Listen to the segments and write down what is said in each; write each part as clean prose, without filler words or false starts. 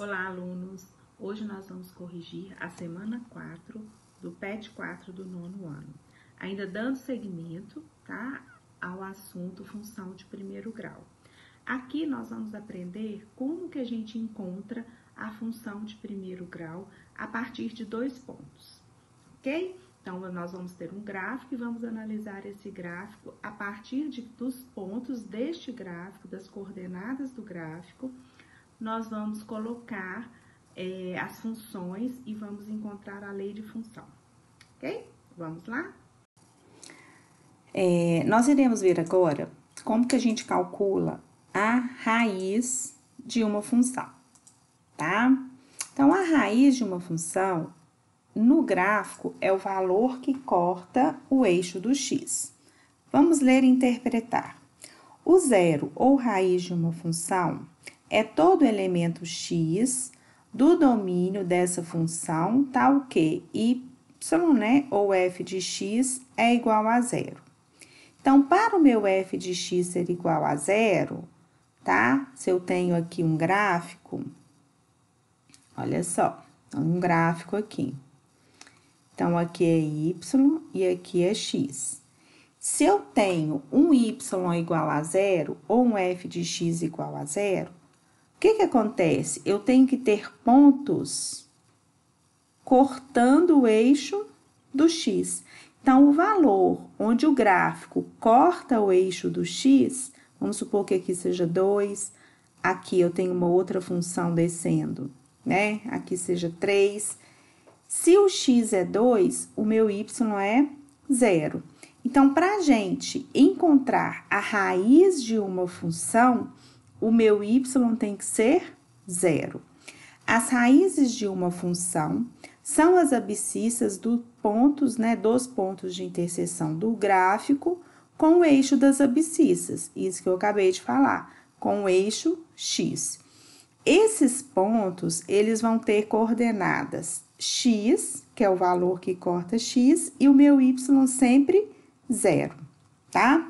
Olá, alunos! Hoje nós vamos corrigir a semana 4 do PET 4 do 9º ano. Ainda dando seguimento, tá, ao assunto função de primeiro grau. Aqui nós vamos aprender como que a gente encontra a função de primeiro grau a partir de 2 pontos, ok? Então, nós vamos ter um gráfico e vamos analisar esse gráfico a partir dos pontos deste gráfico, das coordenadas do gráfico. Nós vamos colocar as funções e vamos encontrar a lei de função, ok? Vamos lá? Nós iremos ver agora como que a gente calcula a raiz de uma função, tá? Então, a raiz de uma função, no gráfico, é o valor que corta o eixo do x. Vamos ler e interpretar. O zero ou raiz de uma função é todo elemento x do domínio dessa função, tal que y, né, ou f de x é igual a zero. Então, para o meu f de x ser igual a zero, tá? Se eu tenho aqui um gráfico, olha só, um gráfico aqui. Então, aqui é y e aqui é x. Se eu tenho um y igual a zero ou um f de x igual a zero, o que acontece? Eu tenho que ter pontos cortando o eixo do x. Então, o valor onde o gráfico corta o eixo do x, vamos supor que aqui seja 2, aqui eu tenho uma outra função descendo, né? Aqui seja 3. Se o x é 2, o meu y é 0. Então, para a gente encontrar a raiz de uma função, o meu y tem que ser 0. As raízes de uma função são as abscissas dos pontos, né, dos pontos de interseção do gráfico com o eixo das abscissas, isso que eu acabei de falar, com o eixo x. Esses pontos, eles vão ter coordenadas x, que é o valor que corta x, e o meu y sempre 0, tá?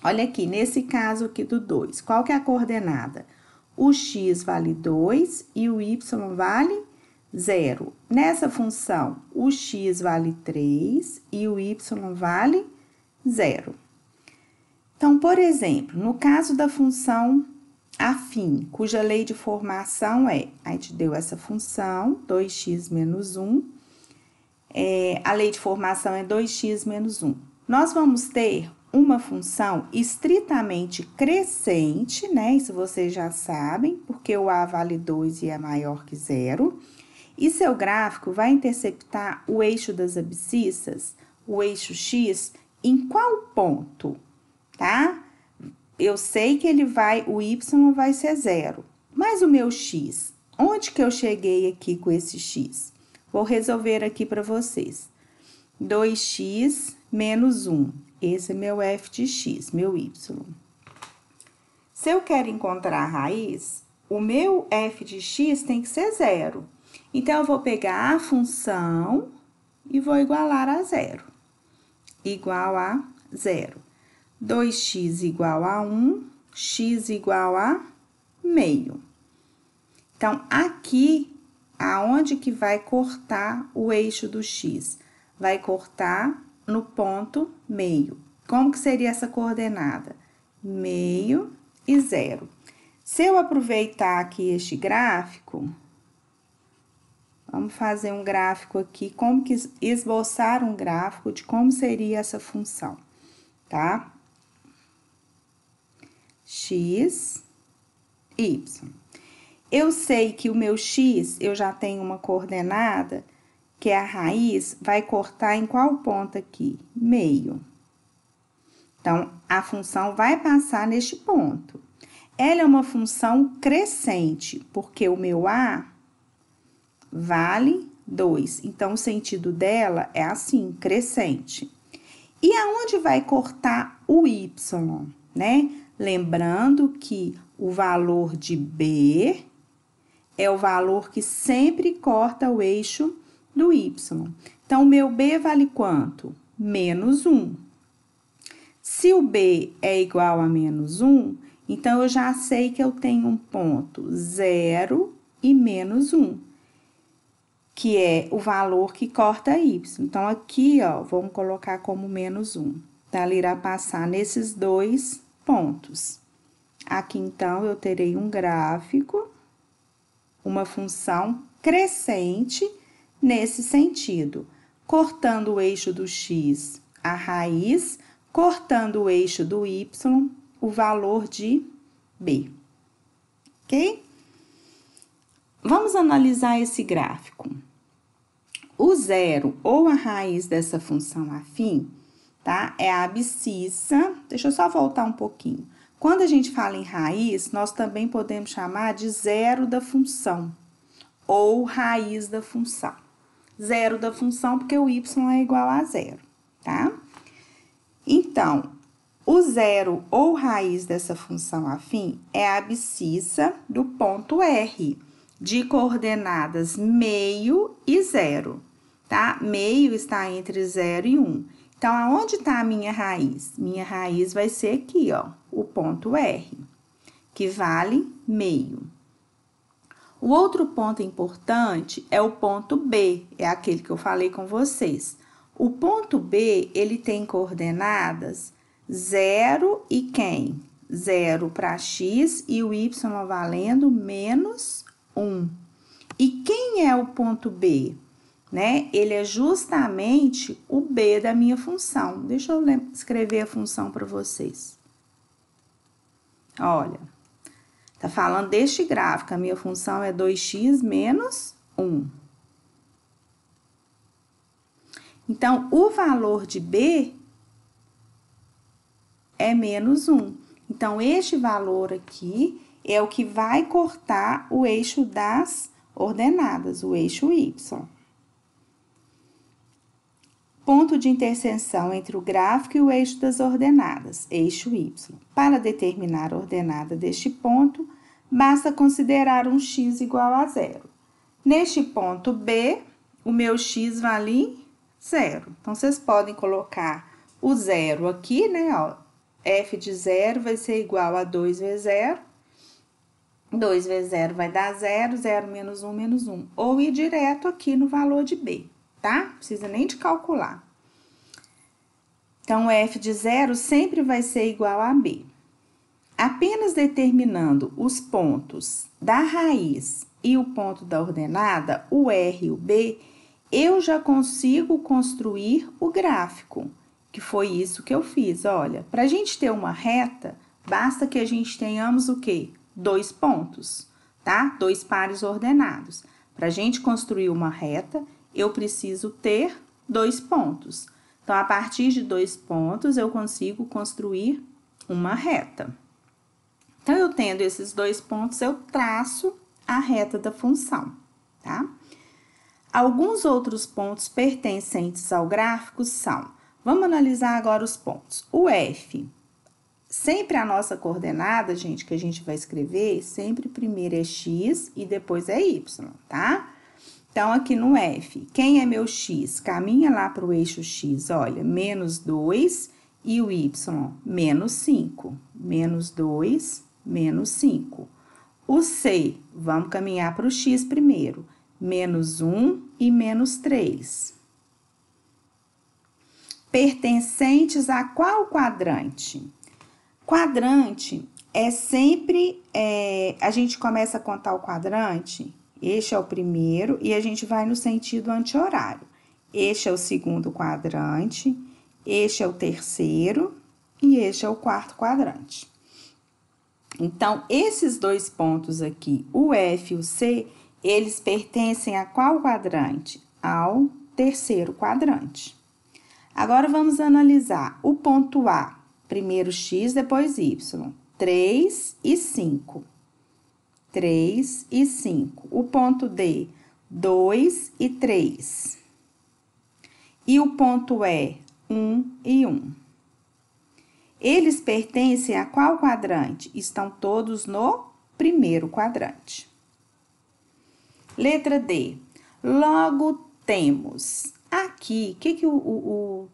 Olha aqui, nesse caso aqui do 2, qual que é a coordenada? O x vale 2 e o y vale 0. Nessa função, o x vale 3 e o y vale 0. Então, por exemplo, no caso da função afim, cuja lei de formação a gente deu essa função, 2x menos 1, a lei de formação é 2x menos 1. Nós vamos ter uma função estritamente crescente, né? Isso vocês já sabem, porque o a vale 2 e é maior que 0. E seu gráfico vai interceptar o eixo das abscissas, o eixo x, em qual ponto, tá? Eu sei que o y vai ser 0, mas o meu x, onde que eu cheguei aqui com esse x? Vou resolver aqui para vocês. 2x menos 1. Esse é meu f de x, meu y. Se eu quero encontrar a raiz, o meu f de x tem que ser 0. Então, eu vou pegar a função e vou igualar a 0. Igual a 0. 2x igual a 1, x igual a meio. Então, aqui, aonde que vai cortar o eixo do x? Vai cortar no ponto meio. Como que seria essa coordenada? Meio e 0. Se eu aproveitar aqui este gráfico, vamos fazer um gráfico aqui, como que esboçar um gráfico de como seria essa função, tá? X, y. Eu sei que o meu x, eu já tenho uma coordenada, que é a raiz, vai cortar em qual ponto aqui? Meio. Então, a função vai passar neste ponto. Ela é uma função crescente, porque o meu a vale 2. Então, o sentido dela é assim, crescente. E aonde vai cortar o y, né? Lembrando que o valor de b é o valor que sempre corta o eixo do y. Então, o meu b vale quanto? Menos 1. Se o b é igual a menos 1, então, eu já sei que eu tenho um ponto 0 e menos 1, que é o valor que corta y. Então, aqui, ó, vamos colocar como menos 1. Então, ela irá passar nesses dois pontos. Aqui, então, eu terei um gráfico, uma função crescente nesse sentido, cortando o eixo do x, a raiz, cortando o eixo do y, o valor de b. Ok? Vamos analisar esse gráfico. O zero ou a raiz dessa função afim, tá? É a abscissa. Deixa eu só voltar um pouquinho. Quando a gente fala em raiz, nós também podemos chamar de zero da função ou raiz da função. Zero da função porque o y é igual a zero, tá? Então, o zero ou raiz dessa função afim é a abscissa do ponto R, de coordenadas meio e zero, tá? Meio está entre 0 e 1. Então, aonde está a minha raiz? Minha raiz vai ser aqui, ó, o ponto R, que vale meio. O outro ponto importante é o ponto B, é aquele que eu falei com vocês. O ponto B, ele tem coordenadas 0 e quem? 0 para x e o y valendo menos 1. E quem é o ponto B? Né? Ele é justamente o B da minha função. Deixa eu escrever a função para vocês. Olha, tá falando deste gráfico, a minha função é 2x menos 1. Então, o valor de B é menos 1. Então, este valor aqui é o que vai cortar o eixo das ordenadas, o eixo y. Ponto de interseção entre o gráfico e o eixo das ordenadas, eixo y. Para determinar a ordenada deste ponto, basta considerar um x igual a 0. Neste ponto B, o meu x vale 0. Então, vocês podem colocar o 0 aqui, né? Ó, f de 0 vai ser igual a 2 vezes 0. 2 vezes 0 vai dar 0, 0 menos 1, menos 1. Ou ir direto aqui no valor de B, tá? Não precisa nem de calcular. Então, f de 0 sempre vai ser igual a B. Apenas determinando os pontos da raiz e o ponto da ordenada, o R e o B, eu já consigo construir o gráfico, que foi isso que eu fiz. Olha, para a gente ter uma reta, basta que a gente tenhamos o quê? 2 pontos, tá? 2 pares ordenados. Para a gente construir uma reta, eu preciso ter 2 pontos. Então, a partir de 2 pontos, eu consigo construir uma reta. Então, eu tendo esses 2 pontos, eu traço a reta da função, tá? Alguns outros pontos pertencentes ao gráfico são... Vamos analisar agora os pontos. O F, sempre a nossa coordenada, gente, que a gente vai escrever, sempre primeiro é x e depois é y, tá? Então, aqui no F, quem é meu x? Caminha lá para o eixo x, olha, menos 2 e o y, menos 5. Menos 2, menos 5. O C, vamos caminhar para o x primeiro, menos 1 e menos 3. Pertencentes a qual quadrante? Quadrante é sempre, a gente começa a contar o quadrante, este é o primeiro, e a gente vai no sentido anti-horário. Este é o segundo quadrante, este é o terceiro e este é o quarto quadrante. Então, esses 2 pontos aqui, o F e o C, eles pertencem a qual quadrante? Ao terceiro quadrante. Agora, vamos analisar o ponto A, primeiro x, depois y, 3 e 5. 3 e 5. O ponto D, 2 e 3. E o ponto E, 1 e 1. Eles pertencem a qual quadrante? Estão todos no primeiro quadrante. Letra D. Logo, temos aqui, o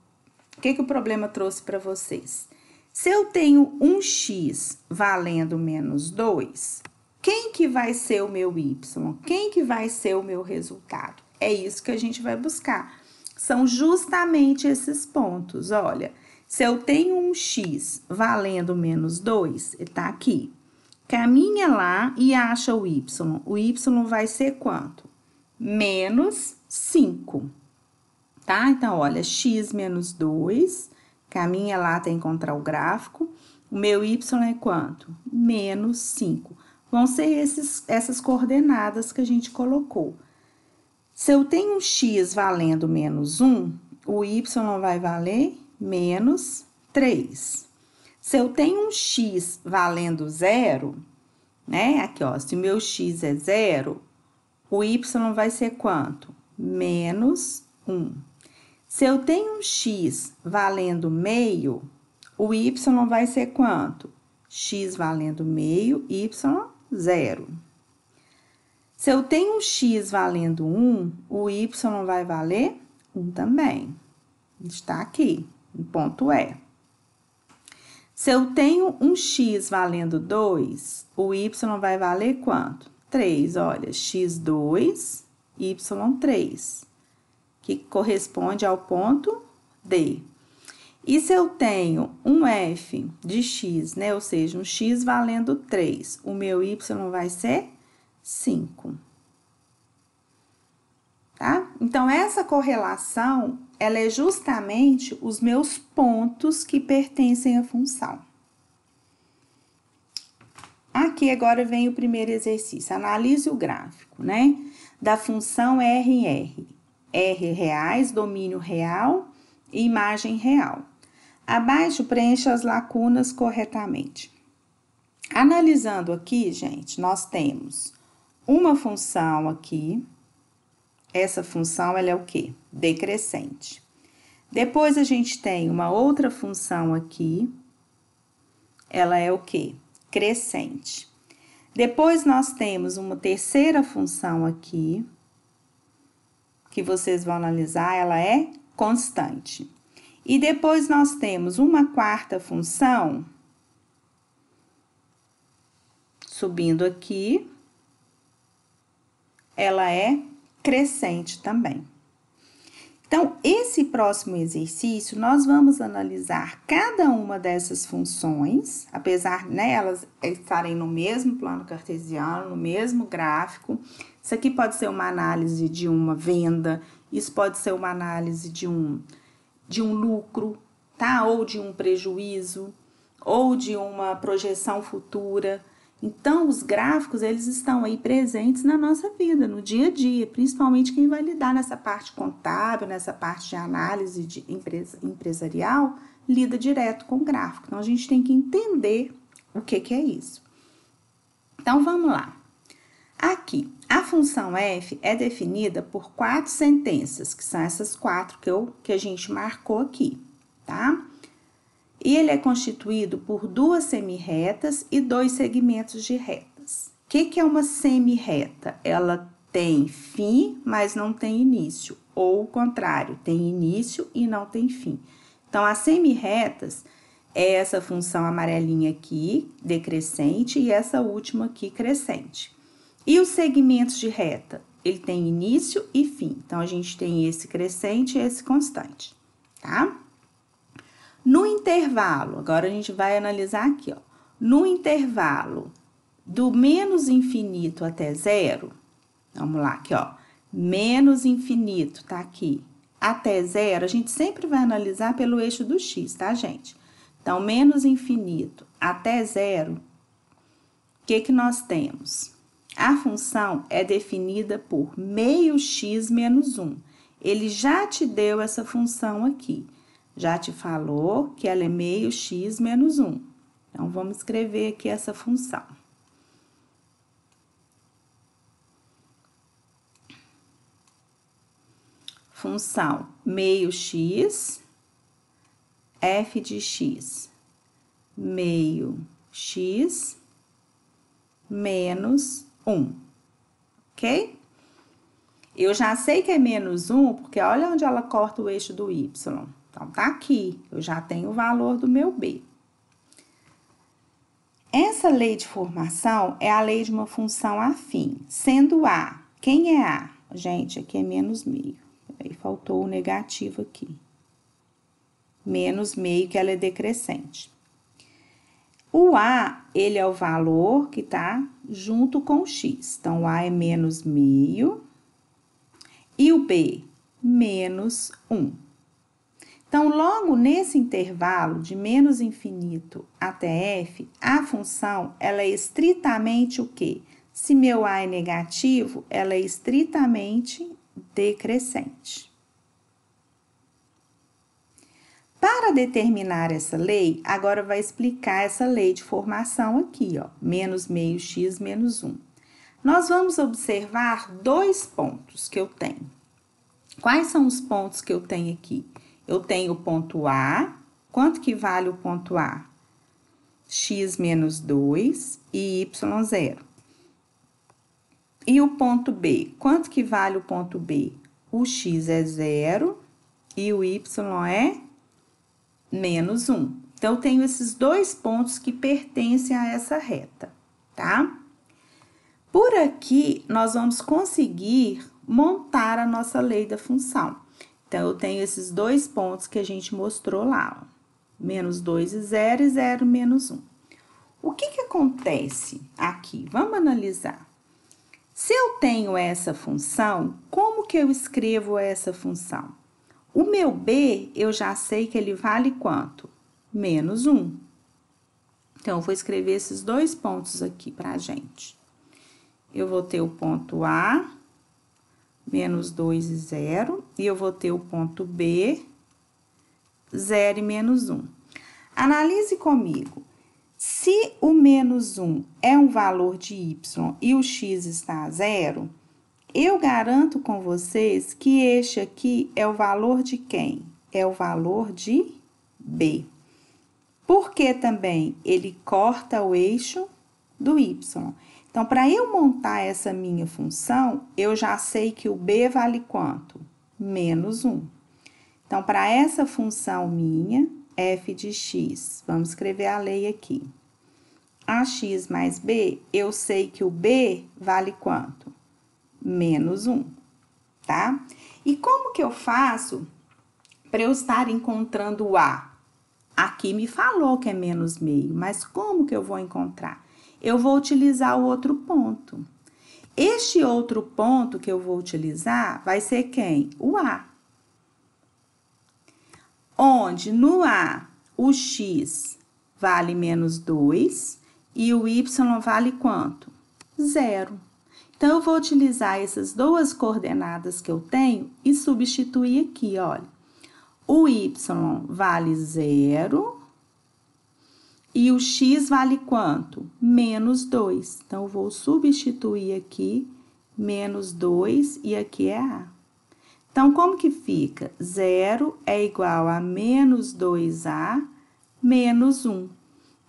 que o problema trouxe para vocês? Se eu tenho um x valendo menos 2, o quem que vai ser o meu y? Quem que vai ser o meu resultado? É isso que a gente vai buscar. São justamente esses pontos. Olha, se eu tenho um x valendo menos 2, ele tá aqui. Caminha lá e acha o y. O y vai ser quanto? Menos 5, tá? Então, olha, x menos 2, caminha lá até encontrar o gráfico. O meu y é quanto? Menos 5. Vão ser essas coordenadas que a gente colocou. Se eu tenho um x valendo menos 1, o y vai valer menos 3. Se eu tenho um x valendo 0, né? Aqui, ó, se o meu x é 0, o y vai ser quanto? Menos 1. Se eu tenho um x valendo meio, o y vai ser quanto? X valendo meio, y 0. Se eu tenho um x valendo 1, o y vai valer 1 também. Está aqui, o ponto E. Se eu tenho um x valendo 2, o y vai valer quanto? 3, olha, x2, y3, que corresponde ao ponto D. E se eu tenho um f de x, né, ou seja, um x valendo 3, o meu y vai ser 5. Tá? Então, essa correlação, ela é justamente os meus pontos que pertencem à função. Aqui agora vem o primeiro exercício. Analise o gráfico, né? Da função R em R. R reais, domínio real e imagem real. Abaixo, preencha as lacunas corretamente. Analisando aqui, gente, nós temos uma função aqui. Essa função, ela é o quê? Decrescente. Depois, a gente tem uma outra função aqui. Ela é o quê? Crescente. Depois, nós temos uma terceira função aqui, que vocês vão analisar, ela é constante. E depois, nós temos uma quarta função, subindo aqui, ela é crescente também. Então, esse próximo exercício, nós vamos analisar cada uma dessas funções, apesar, né, elas estarem no mesmo plano cartesiano, no mesmo gráfico. Isso aqui pode ser uma análise de uma venda, isso pode ser uma análise de um lucro, tá? Ou de um prejuízo, ou de uma projeção futura. Então, os gráficos, eles estão aí presentes na nossa vida, no dia a dia, principalmente quem vai lidar nessa parte contábil, nessa parte de análise de empresarial, lida direto com o gráfico. Então, a gente tem que entender o que é isso. Então, vamos lá. Aqui, a função f é definida por 4 sentenças, que são essas 4 que a gente marcou aqui, tá? E ele é constituído por 2 semirretas e 2 segmentos de retas. O que é uma semirreta? Ela tem fim, mas não tem início. Ou o contrário, tem início e não tem fim. Então, as semirretas é essa função amarelinha aqui, decrescente, e essa última aqui, crescente. E os segmentos de reta? Ele tem início e fim. Então, a gente tem esse crescente e esse constante, tá? No intervalo, agora a gente vai analisar aqui, ó. No intervalo do menos infinito até zero, vamos lá, aqui, ó. Menos infinito, tá aqui, até zero, a gente sempre vai analisar pelo eixo do x, tá, gente? Então, menos infinito até zero, o que nós temos? A função é definida por meio x menos 1. Ele já te deu essa função aqui. Já te falou que ela é meio x menos 1. Então, vamos escrever aqui essa função. Função meio x, f de x, meio x menos 1, ok? Eu já sei que é menos 1, porque olha onde ela corta o eixo do y. Então, tá aqui, eu já tenho o valor do meu B. Essa lei de formação é a lei de uma função afim, sendo A. Quem é A? Gente, aqui é menos meio. Aí faltou o negativo aqui. Menos meio, que ela é decrescente. O A, ele é o valor que tá junto com o X. Então, o A é menos meio. E o B, menos 1. Então, logo nesse intervalo de menos infinito até f, a função, ela é estritamente o quê? Se meu A é negativo, ela é estritamente decrescente. Para determinar essa lei, agora vai explicar essa lei de formação aqui, ó, menos meio x menos 1. Nós vamos observar dois pontos que eu tenho. Quais são os pontos que eu tenho aqui? Eu tenho o ponto A. Quanto que vale o ponto A? X menos 2 e y 0. E o ponto B? Quanto que vale o ponto B? O x é 0 e o y é menos 1. Então, eu tenho esses dois pontos que pertencem a essa reta, tá? Por aqui, nós vamos conseguir montar a nossa lei da função. Então, eu tenho esses dois pontos que a gente mostrou lá, ó. Menos 2 e 0, menos 1. O que acontece aqui? Vamos analisar. Se eu tenho essa função, como que eu escrevo essa função? O meu B, eu já sei que ele vale quanto? Menos 1. Então, eu vou escrever esses dois pontos aqui pra gente. Eu vou ter o ponto A, menos 2 e 0, e eu vou ter o ponto B, 0 e menos 1. Analise comigo. Se o menos 1 é um valor de y e o x está a 0, eu garanto com vocês que este aqui é o valor de quem? É o valor de B. Porque também ele corta o eixo do y. Então, para eu montar essa minha função, eu já sei que o B vale quanto? Menos 1. Então, para essa função minha, f de x, vamos escrever a lei aqui. Ax mais b, eu sei que o b vale quanto? Menos 1, tá? E como que eu faço para eu estar encontrando o A? Aqui me falou que é menos meio, mas como que eu vou encontrar? Eu vou utilizar o outro ponto. Este outro ponto que eu vou utilizar vai ser quem? O A. Onde no A o x vale menos 2 e o y vale quanto? 0. Então, eu vou utilizar essas duas coordenadas que eu tenho e substituir aqui, olha. O y vale 0 e o x vale quanto? Menos 2. Então, eu vou substituir aqui menos 2 e aqui é A. Então, como que fica? 0 é igual a menos 2A menos 1.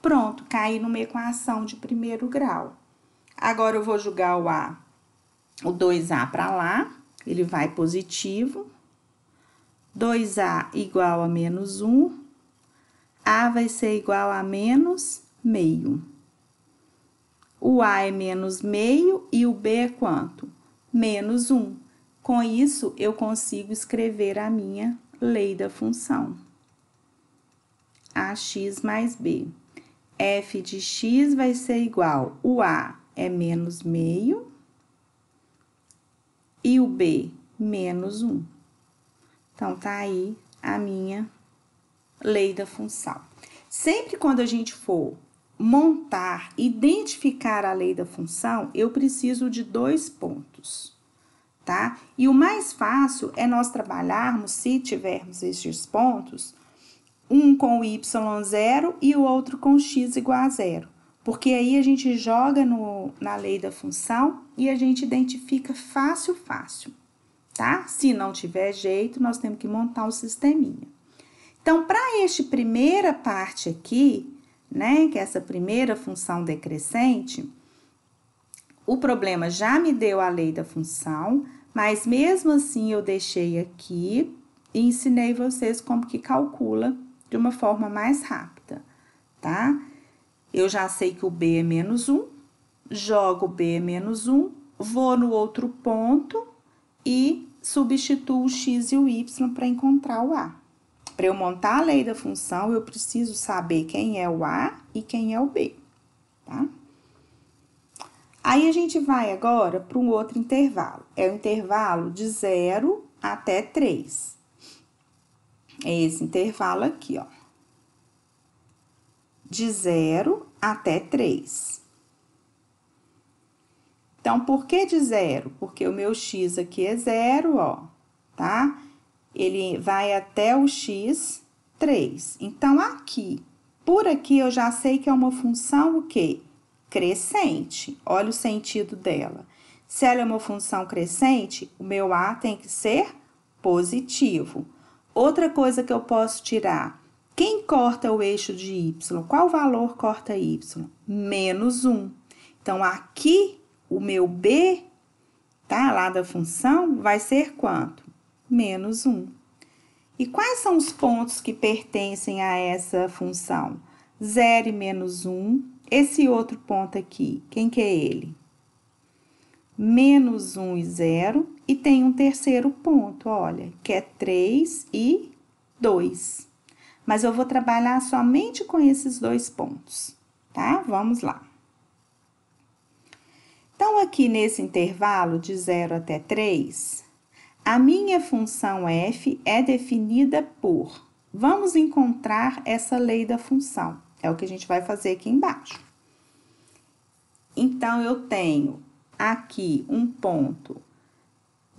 Pronto, caí numa equação de primeiro grau. Agora, eu vou jogar o 2A para lá, ele vai positivo. 2A igual a menos 1. A vai ser igual a menos meio. O A é menos meio e o B é quanto? Menos 1. Com isso, eu consigo escrever a minha lei da função. Ax mais b. F de x vai ser igual, o A é menos meio e o B menos 1. Então, tá aí a minha lei da função. Sempre quando a gente for montar, identificar a lei da função, eu preciso de dois pontos, tá? E o mais fácil é nós trabalharmos, se tivermos estes pontos, um com o y0 e o outro com x igual a 0. Porque aí a gente joga na lei da função e a gente identifica fácil, tá? Se não tiver jeito, nós temos que montar um sisteminha. Então, para esta primeira parte aqui, né, que é essa primeira função decrescente, o problema já me deu a lei da função, mas mesmo assim eu deixei aqui e ensinei vocês como que calcula de uma forma mais rápida, tá? eu já sei que o b é menos 1, jogo o b é menos 1, vou no outro ponto e substituo o x e o y para encontrar o a. Para eu montar a lei da função, eu preciso saber quem é o a e quem é o b, tá? Aí, a gente vai agora para um outro intervalo. É o intervalo de 0 até 3. É esse intervalo aqui, ó. De 0 até 3. Então, por que de 0? Porque o meu x aqui é 0, ó, tá? Ele vai até o x, 3. Então, aqui, por aqui, eu já sei que é uma função o quê? Crescente. Olha o sentido dela. Se ela é uma função crescente, o meu a tem que ser positivo. Outra coisa que eu posso tirar, quem corta o eixo de y? Qual valor corta y? Menos 1. Então, aqui, o meu b, tá, lá da função, vai ser quanto? Menos 1. E quais são os pontos que pertencem a essa função? 0 e menos 1. Esse outro ponto aqui, quem que é ele? Menos 1 e 0. E tem um terceiro ponto, olha, que é 3 e 2. Mas eu vou trabalhar somente com esses dois pontos, tá? Vamos lá. Então, aqui nesse intervalo de 0 até 3, a minha função f é definida por... Vamos encontrar essa lei da função. É o que a gente vai fazer aqui embaixo. Então, eu tenho aqui um ponto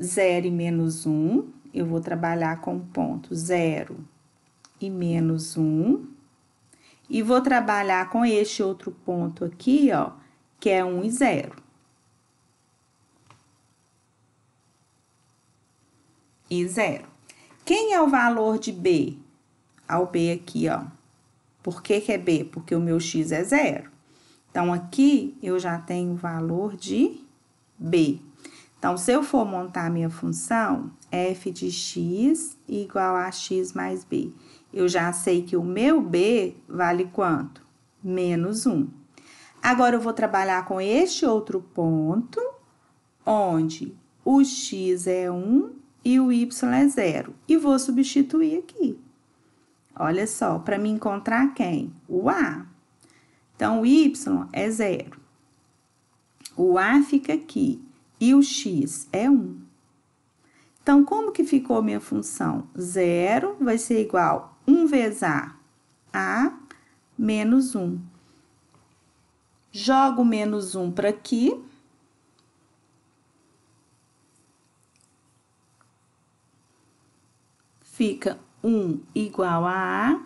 0 e menos 1. Eu vou trabalhar com o ponto 0 e menos 1. E vou trabalhar com este outro ponto aqui, ó, que é 1 e 0. E 0. Quem é o valor de b? Ao b aqui, ó. Por que que é b? Porque o meu x é 0. Então, aqui, eu já tenho o valor de b. Então, se eu for montar a minha função, f de x igual a x mais b. Eu já sei que o meu b vale quanto? Menos 1. Agora, eu vou trabalhar com este outro ponto, onde o x é 1 e o y é 0. E vou substituir aqui. Olha só, para me encontrar quem? O a. Então, o y é 0. O a fica aqui. E o x é 1. Então, como que ficou minha função? 0 vai ser igual a 1 vezes a menos 1. Jogo menos 1 para aqui. Fica 1 igual a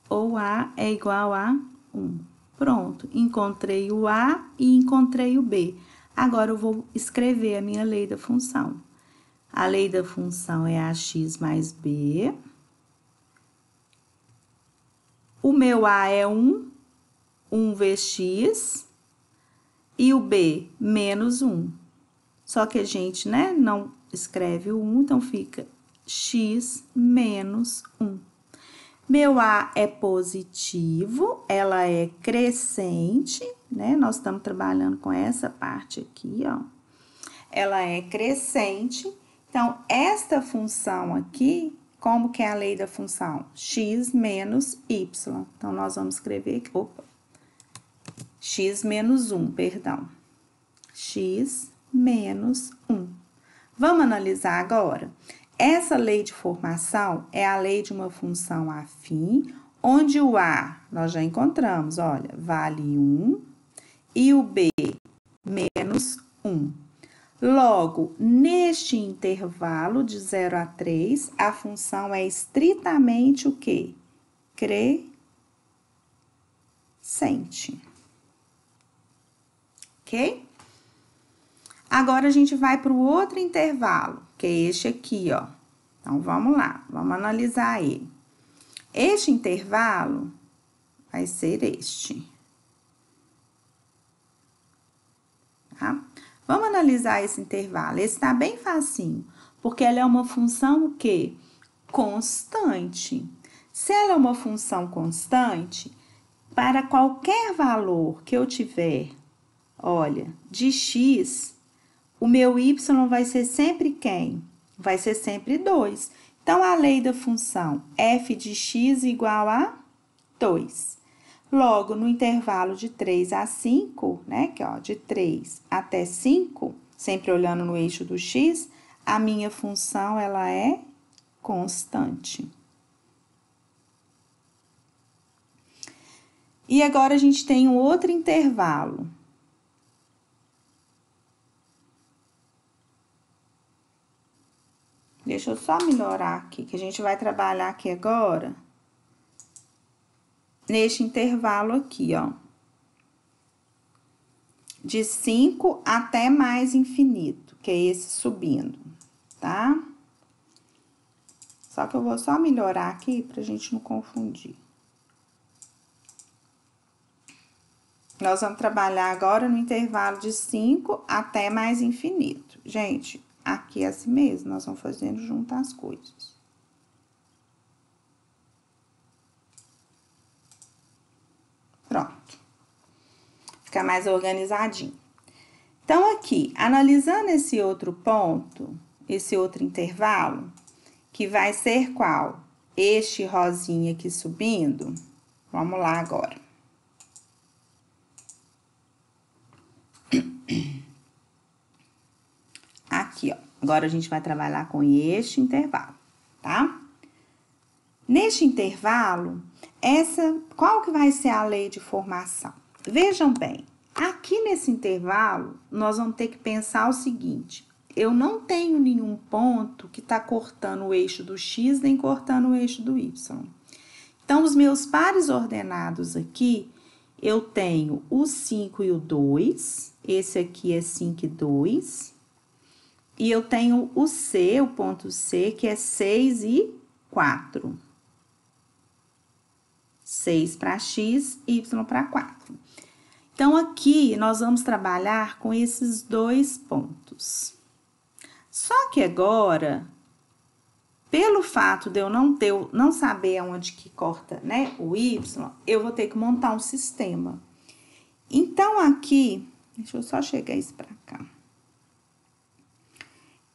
ou a é igual a 1. Pronto, encontrei o a e encontrei o b. Agora, eu vou escrever a minha lei da função. A lei da função é ax mais b. O meu a é 1, 1 vezes x, e o b, menos 1. Só que a gente, né, não escreve o 1, então fica x menos 1. Meu a é positivo, ela é crescente, né? Nós estamos trabalhando com essa parte aqui, ó. Ela é crescente. Então, esta função aqui, como que é a lei da função? X menos y. Então, nós vamos escrever aqui, opa, x menos 1, perdão. X menos 1. Vamos analisar agora? Essa lei de formação é a lei de uma função afim, onde o a, nós já encontramos, olha, vale 1, e o b, menos 1. Logo, neste intervalo de 0 a 3, a função é estritamente o quê? Crescente. Ok? Agora, a gente vai para o outro intervalo, que é este aqui, ó. Então, vamos lá, vamos analisar ele. Este intervalo vai ser este. Tá? Vamos analisar esse intervalo. Esse tá bem facinho, porque ela é uma função o quê? Constante. Se ela é uma função constante, para qualquer valor que eu tiver, olha, de x, o meu y vai ser sempre quem? Vai ser sempre 2. Então, a lei da função f de x igual a 2. Logo, no intervalo de 3 a 5, né, que ó, de 3 até 5, sempre olhando no eixo do x, a minha função, ela é constante. E agora, a gente tem um outro intervalo. Deixa eu só melhorar aqui, que a gente vai trabalhar aqui agora, neste intervalo aqui, ó. De 5 até mais infinito, que é esse subindo, tá? Só que eu vou só melhorar aqui pra gente não confundir. Nós vamos trabalhar agora no intervalo de 5 até mais infinito. Gente, aqui é assim mesmo, nós vamos fazendo junto as coisas. Pronto. Fica mais organizadinho. Então, aqui, analisando esse outro ponto, esse outro intervalo, que vai ser qual? Este rosinha aqui subindo. Vamos lá agora. Aqui, ó. Agora, a gente vai trabalhar com este intervalo, tá? Neste intervalo, qual que vai ser a lei de formação? Vejam bem, aqui nesse intervalo, nós vamos ter que pensar o seguinte: eu não tenho nenhum ponto que tá cortando o eixo do x, nem cortando o eixo do y. Então, os meus pares ordenados aqui, eu tenho o 5 e o 2, esse aqui é 5 e 2, e eu tenho o C, o ponto C, que é 6 e 4. 6 para x, y para 4. Então, aqui, nós vamos trabalhar com esses dois pontos. Só que agora, pelo fato de eu não saber aonde que corta, né, o y, eu vou ter que montar um sistema. Então, aqui, deixa eu só chegar isso para cá.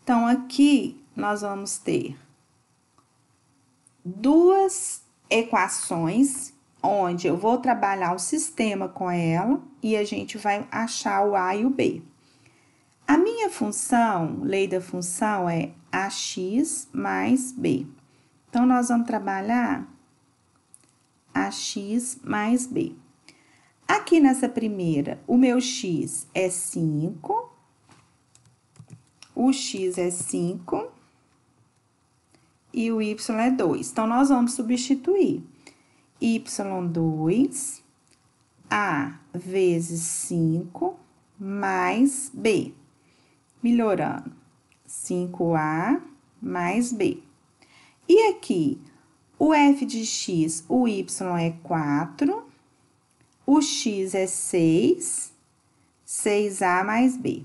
Então, aqui, nós vamos ter duas equações, onde eu vou trabalhar o sistema com ela e a gente vai achar o A e o B. A minha função, lei da função, é AX mais B. Então, nós vamos trabalhar AX mais B. Aqui nessa primeira, o meu X é 5, o X é 5 e o Y é 2. Então, nós vamos substituir. Y2, A vezes 5, mais B. Melhorando. 5A mais B. E aqui, o f de x, o y é 4, o x é 6, 6A mais B.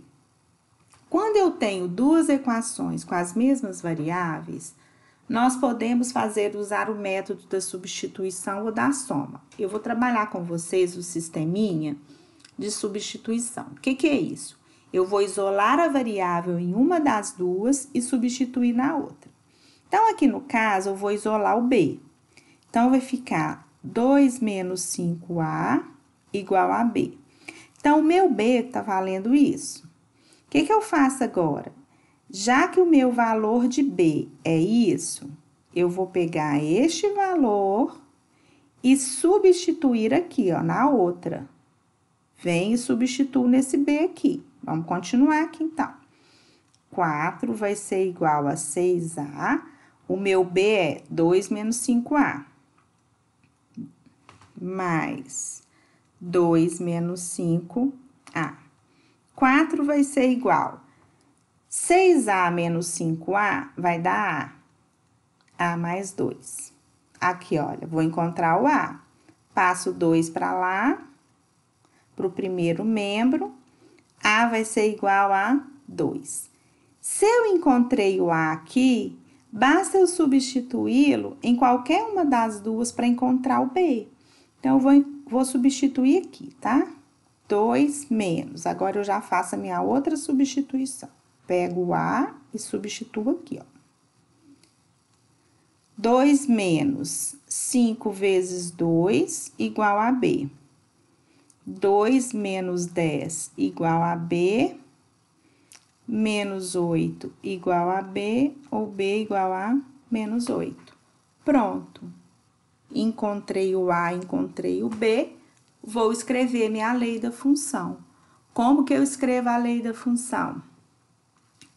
Quando eu tenho duas equações com as mesmas variáveis, nós podemos usar o método da substituição ou da soma. Eu vou trabalhar com vocês o sisteminha de substituição. O que é isso? Eu vou isolar a variável em uma das duas e substituir na outra. Então, aqui no caso, eu vou isolar o B. Então, vai ficar 2 menos 5A igual a B. Então, o meu B tá valendo isso. O que eu faço agora? Já que o meu valor de B é isso, eu vou pegar este valor e substituir aqui, ó, na outra. Vem e substituo nesse B aqui. Vamos continuar aqui, então. 4 vai ser igual a 6A. O meu B é 2 menos 5A. Mais 2 menos 5A. 4 vai ser igual 6A menos 5A vai dar A. A mais 2. Aqui, olha, vou encontrar o A. Passo 2 para lá, para o primeiro membro. A vai ser igual a 2. Se eu encontrei o A aqui, basta eu substituí-lo em qualquer uma das duas para encontrar o B. Então, eu vou substituir aqui, tá? 2 menos. Agora, eu já faço a minha outra substituição. Pego o A e substituo aqui, ó. 2 menos 5 vezes 2 igual a B. 2 menos 10 igual a B. Menos 8 igual a B, ou B igual a menos 8. Pronto. Encontrei o A, encontrei o B. Vou escrever minha lei da função. Como que eu escrevo a lei da função?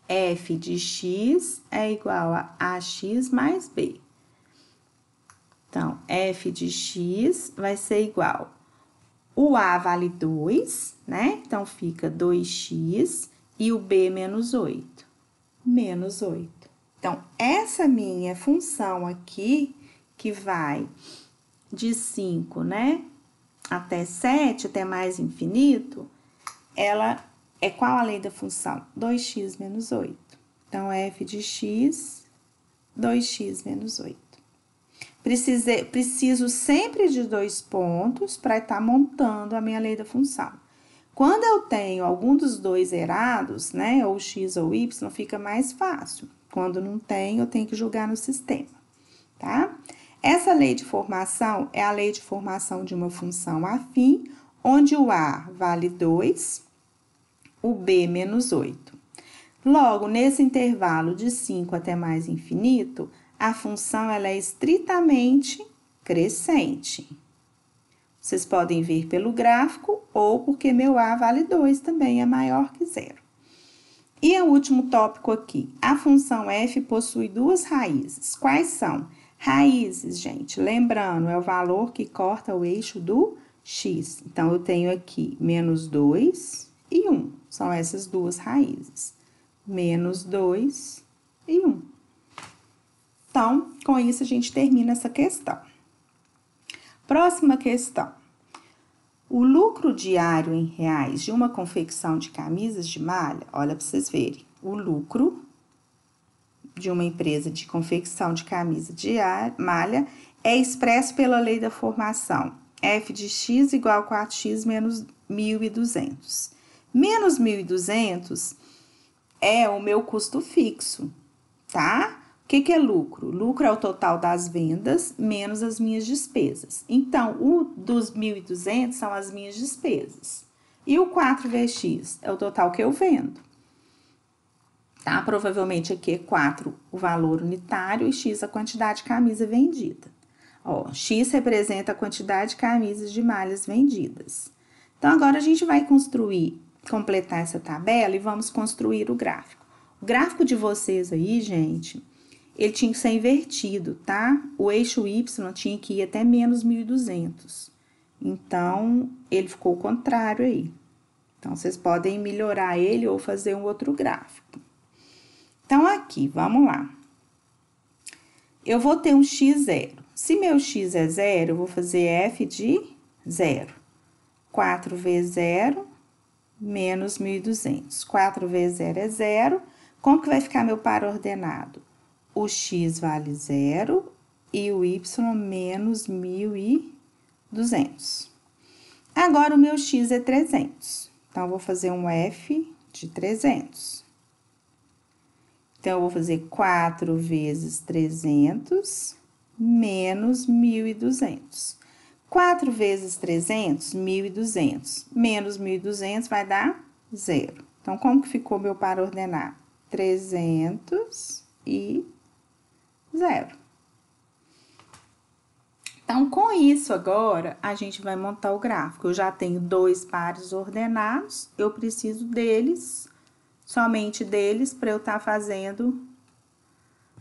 F de x é igual a AX mais B. Então, F de x vai ser igual. O A vale 2, né? Então, fica 2x e o B menos 8. Menos 8. Então, essa minha função aqui, que vai de 5, né? Até 7, até mais infinito, ela é qual a lei da função? 2x menos 8. Então, f de x, 2x menos 8. Preciso sempre de 2 pontos para estar montando a minha lei da função. Quando eu tenho algum dos dois erados, né, ou x ou y, fica mais fácil. Quando não tem, eu tenho que jogar no sistema, tá? Essa lei de formação é a lei de formação de uma função afim, onde o a vale 2, o b menos 8. Logo, nesse intervalo de 5 até mais infinito, a função ela é estritamente crescente. Vocês podem ver pelo gráfico ou porque meu a vale 2 também é maior que 0. E o último tópico aqui, a função f possui duas raízes. Quais são? Raízes, gente, lembrando, é o valor que corta o eixo do x. Então, eu tenho aqui menos 2 e 1. São essas duas raízes. Menos 2 e 1. Então, com isso, a gente termina essa questão. Próxima questão. O lucro diário em reais de uma confecção de camisas de malha, olha para vocês verem, o lucro de uma empresa de confecção de camisa de malha é expresso pela lei da formação. F de x igual a 4x menos 1.200. Menos 1.200 é o meu custo fixo, tá? O que é lucro? Lucro é o total das vendas menos as minhas despesas. Então, o dos 1.200 são as minhas despesas. E o 4 vezes x é o total que eu vendo. Tá? Provavelmente aqui é 4 o valor unitário e x a quantidade de camisa vendida. Ó, x representa a quantidade de camisas de malhas vendidas. Então, agora a gente vai completar essa tabela e vamos construir o gráfico. O gráfico de vocês aí, gente, ele tinha que ser invertido, tá? O eixo y tinha que ir até menos 1.200. Então, ele ficou o contrário aí. Então, vocês podem melhorar ele ou fazer um outro gráfico. Então, aqui, vamos lá. Eu vou ter um x0. Se meu x é 0, eu vou fazer f de 0. 4 vezes 0, menos 1.200. 4 vezes 0 é 0. Como que vai ficar meu par ordenado? O x vale 0 e o y menos 1.200. Agora, o meu x é 300. Então, eu vou fazer um f de 300. Então, eu vou fazer 4 vezes 300 menos 1.200. 4 vezes 300, 1.200. Menos 1.200 vai dar 0. Então, como que ficou meu par ordenado? 300 e 0. Então, com isso agora, a gente vai montar o gráfico. Eu já tenho 2 pares ordenados, eu preciso deles, somente deles, para eu estar fazendo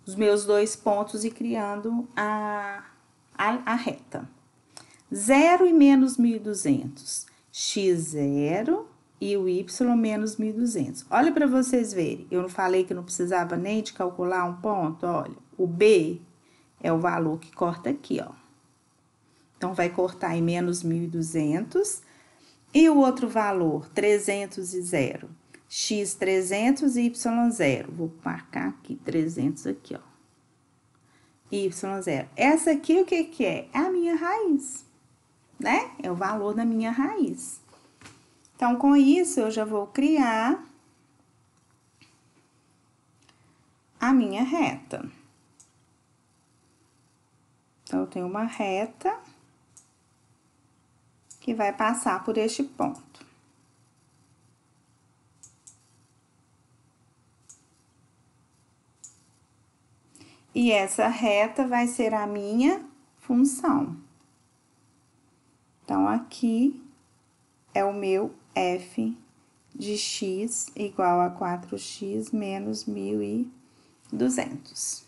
os meus 2 pontos e criando a reta. 0 e menos 1.200, x0 e o y menos 1.200. Olha para vocês verem, eu não falei que não precisava nem de calcular um ponto? Olha, o b é o valor que corta aqui, ó. Então, vai cortar em menos 1.200. E o outro valor, 300 e 0. X 300 e y 0. Vou marcar aqui, 300 aqui, ó. Y 0. Essa aqui, o que que é? É a minha raiz. né? É o valor da minha raiz. Então, com isso, eu já vou criar a minha reta. Então, eu tenho uma reta que vai passar por este ponto. E essa reta vai ser a minha função. Então, aqui é o meu f de x igual a 4x menos 1.200.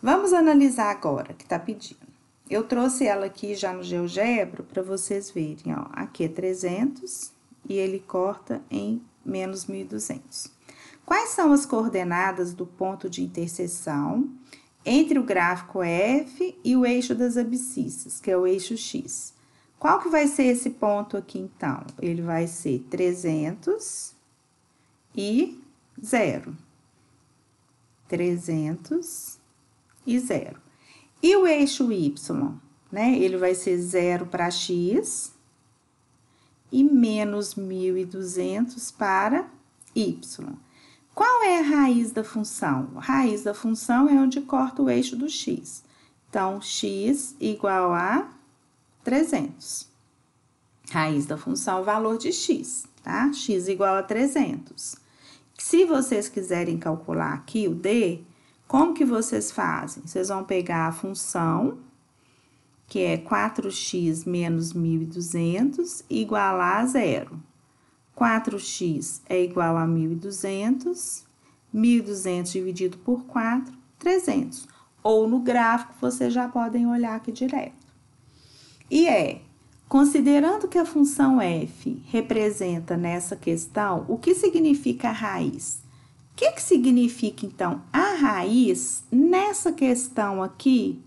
Vamos analisar agora, que tá pedindo. Eu trouxe ela aqui já no GeoGebra para vocês verem, ó. Aqui é 300 e ele corta em menos 1.200. Quais são as coordenadas do ponto de interseção entre o gráfico F e o eixo das abscissas, que é o eixo X? Qual que vai ser esse ponto aqui, então? Ele vai ser 300 e 0. 300 e 0. E o eixo Y, né? Ele vai ser 0 para X e menos 1.200 para Y. Qual é a raiz da função? A raiz da função é onde corta o eixo do X. Então, X igual a 300. Raiz da função, valor de X, tá? X igual a 300. Se vocês quiserem calcular aqui o D, como que vocês fazem? Vocês vão pegar a função, que é 4x menos 1.200, igualar a 0. 4x é igual a 1.200, 1.200 dividido por 4, 300. Ou no gráfico, vocês já podem olhar aqui direto. E considerando que a função f representa nessa questão, o que significa a raiz? O que significa, então, a raiz nessa questão aqui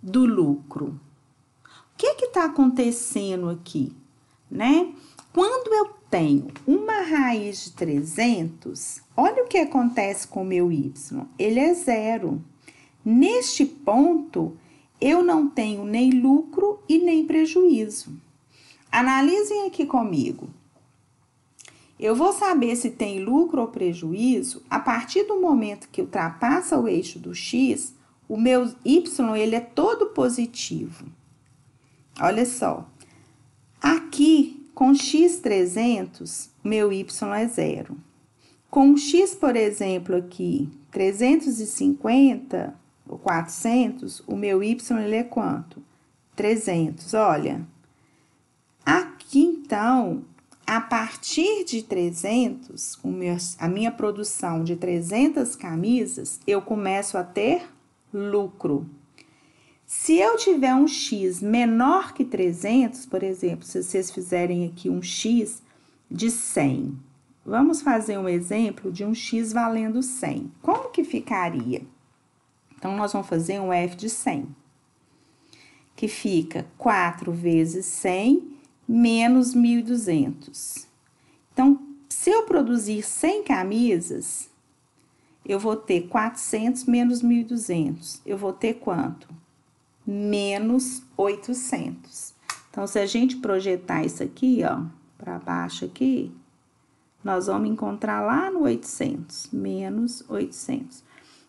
do lucro? O que está acontecendo aqui, né? Quando eu tenho uma raiz de 300, olha o que acontece com o meu y. Ele é 0. Neste ponto, eu não tenho nem lucro e nem prejuízo. Analisem aqui comigo. Eu vou saber se tem lucro ou prejuízo a partir do momento que ultrapassa o eixo do x, o meu y ele é todo positivo. Olha só. Aqui, com x300, meu y é 0. Com x, por exemplo, aqui, 350 ou 400, o meu y ele é quanto? 300, olha. Aqui, então, a partir de 300, a minha produção de 300 camisas, eu começo a ter lucro. Se eu tiver um x menor que 300, por exemplo, se vocês fizerem aqui um x de 100, vamos fazer um exemplo de um x valendo 100. Como que ficaria? Então, nós vamos fazer um f de 100, que fica 4 vezes 100 menos 1.200. Então, se eu produzir 100 camisas, eu vou ter 400 menos 1.200. Eu vou ter quanto? Menos 800. Então, se a gente projetar isso aqui, ó, para baixo aqui, nós vamos encontrar lá no 800, menos 800.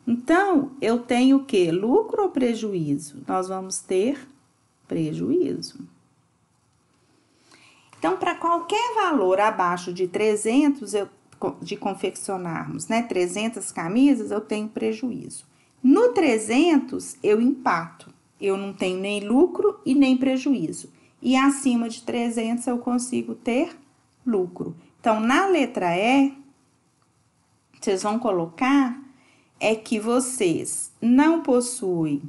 Então, eu tenho o quê? Lucro ou prejuízo? Nós vamos ter prejuízo. Então, para qualquer valor abaixo de 300, de confeccionarmos, né, 300 camisas, eu tenho prejuízo. No 300, eu empato. Eu não tenho nem lucro e nem prejuízo. E acima de 300, eu consigo ter lucro. Então, na letra E, vocês vão colocar que vocês não possuem,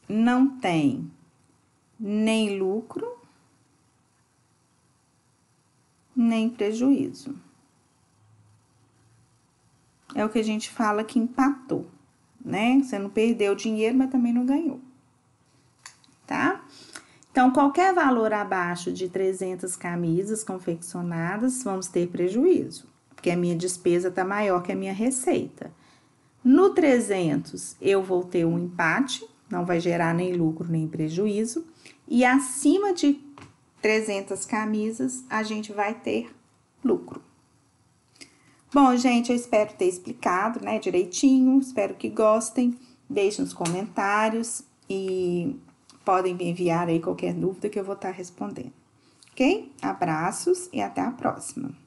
não tem nem lucro, nem prejuízo. É o que a gente fala que empatou, né? Você não perdeu dinheiro, mas também não ganhou, tá? Então, qualquer valor abaixo de 300 camisas confeccionadas, vamos ter prejuízo, porque a minha despesa tá maior que a minha receita. No 300, eu vou ter um empate, não vai gerar nem lucro nem prejuízo. E acima de 300 camisas, a gente vai ter lucro. Bom, gente, eu espero ter explicado, né, direitinho, espero que gostem. Deixem nos comentários e podem me enviar aí qualquer dúvida que eu vou estar respondendo. Ok? Abraços e até a próxima.